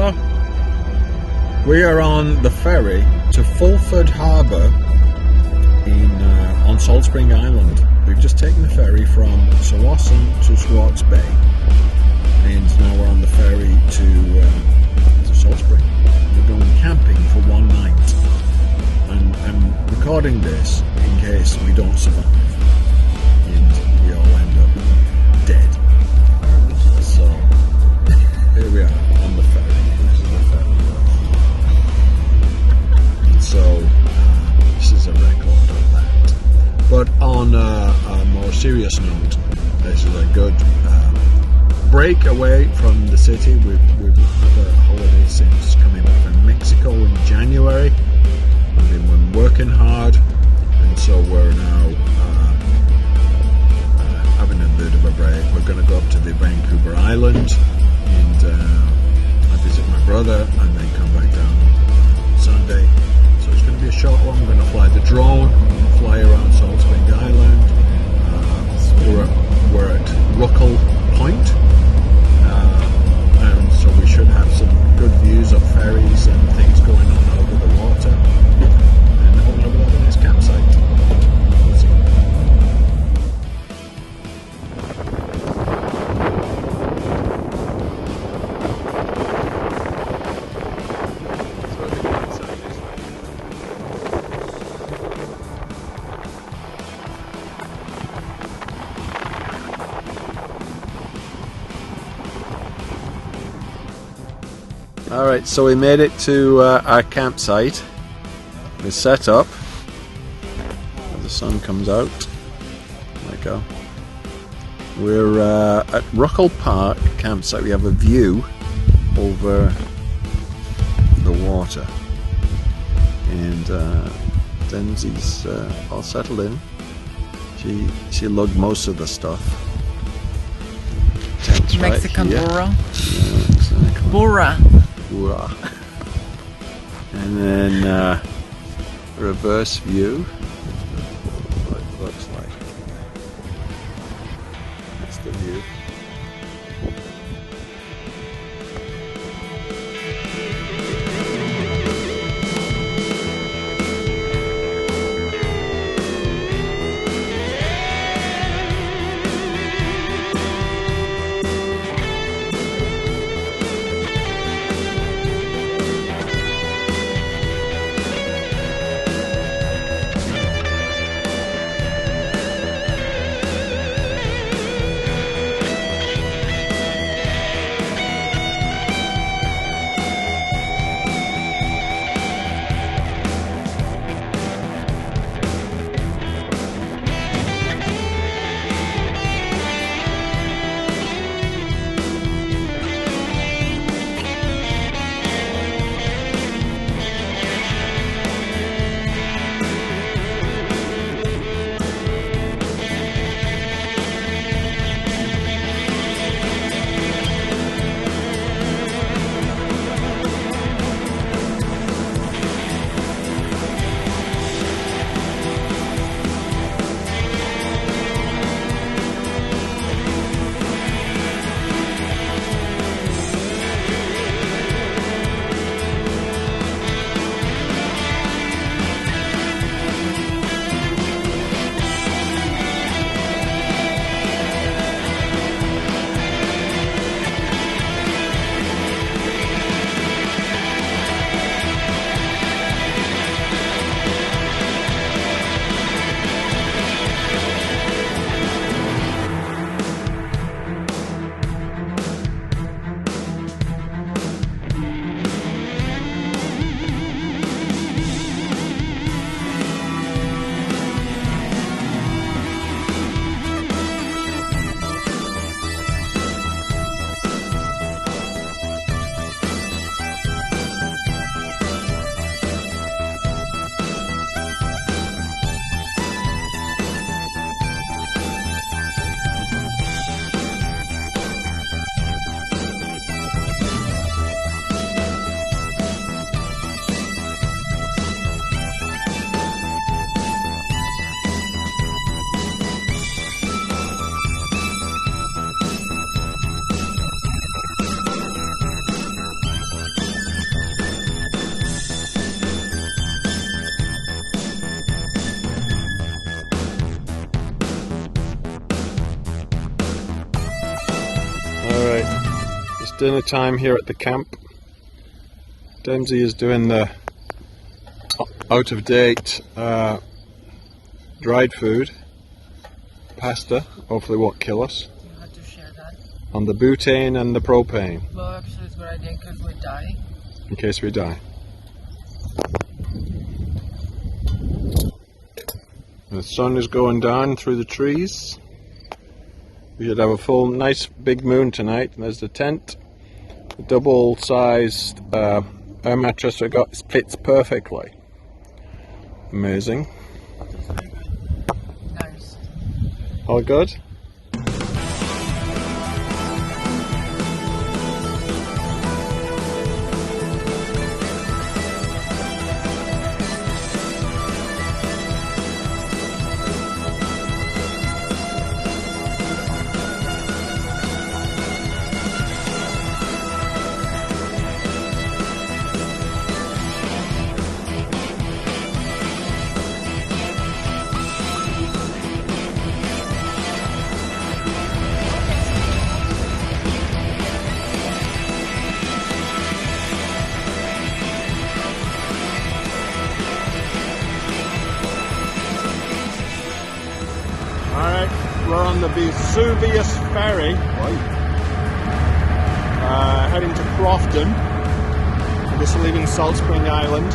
So, we are on the ferry to Fulford Harbour on Salt Spring Island. We've just taken the ferry from Tsawwassen to Swartz Bay, and now we're on the ferry to Salt Spring. We're going camping for one night, and I'm recording this in case we don't survive and we all end up dead. So here we are on the ferry. This is the ferry. And so this is a record of that. But on a more serious note, this is a good break away from the city. We've had a holiday since coming back from Mexico in January. We've been working hard, and so we're now having a bit of a break. We're going to go up to the Vancouver Island and I visit my brother, and then come back down on Sunday. So it's going to be a short one. I'm going to fly the drone, fly around Salt Spring Island. We're at RUCKLE Point, and so we should have some good views of ferries and things going on over the water. And then we'll have a nice campsite. Alright, so we made it to our campsite. We're set up. As the sun comes out. There we go. We're at RUCKLE Park campsite. We have a view over the water. And Demze's all settled in. She lugged most of the stuff. Tents Mexican right burro. Yeah, exactly. Burra. And then reverse view, what it looks like. That's the view. dinner time here at the camp. Demze is doing the out of date dried food. Pasta, hopefully won't kill us. You have to share that. On the butane and the propane. Well, actually it's a good idea in case we die. In case we die. The sun is going down through the trees. We should have a full, nice big moon tonight. And there's the tent. The double-sized air mattress we got fits perfectly. Amazing. Nice. All good? We're on the Vesuvius ferry, heading to Crofton. We're just leaving Salt Spring Island,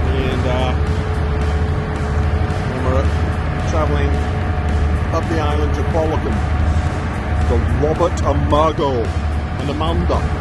and then we're travelling up the island to Qualicum, the Robert and Margot and Amanda.